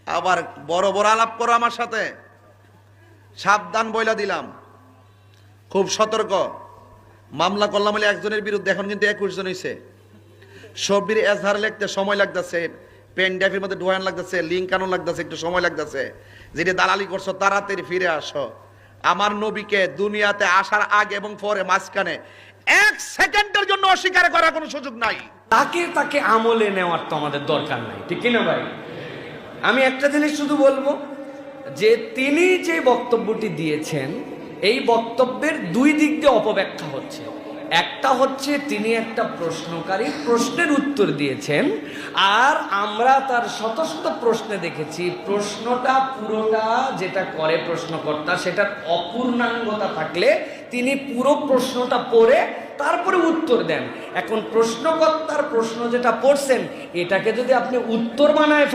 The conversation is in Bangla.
আবার বড় বড় আলাপ করো আমার সাথে, সাবধান বইলা দিলাম, খুব সতর্ক। মামলা করলাম বলে একজনের বিরুদ্ধে, এখন কিন্তু 21 জন হয়েছে। সবির এজহার লিখতে সময় লাগতেছে, পেন ড্রাইভের মধ্যে ঢোয়ান লাগতেছে, লিঙ্ক কানুন লাগতেছে, একটু সময় লাগতেছে। যেটা দালালি করছো তাড়াতাড়ি ফিরে আসো। আমার নবীকে দুনিয়াতে আসার আগে এবং পরে মাঝখানে 1 সেকেন্ডের জন্য অস্বীকার করার কোনো সুযোগ নাই। তাকে আমলে নেওয়ার তো আমাদের দরকার নাই, ঠিক কিনা ভাই? আমি একটা জিনিস শুধু বলবো যে তিনি যে বক্তব্যটি দিয়েছেন, এই বক্তব্যের দুই দিক দিয়ে অপব্যাখ্যা হচ্ছে। একটা হচ্ছে তিনি একটা প্রশ্নকারী প্রশ্নের উত্তর দিয়েছেন, আর আমরা তার শত শত প্রশ্নে দেখেছি প্রশ্নটা পুরোটা যেটা করে প্রশ্নকর্তা সেটার অপূর্ণাঙ্গতা থাকলে তিনি পুরো প্রশ্নটা পড়ে তারপরে উত্তর দেন। এখন প্রশ্নকর্তার প্রশ্ন যেটা পড়ছেন এটাকে যদি আপনি উত্তর বানায়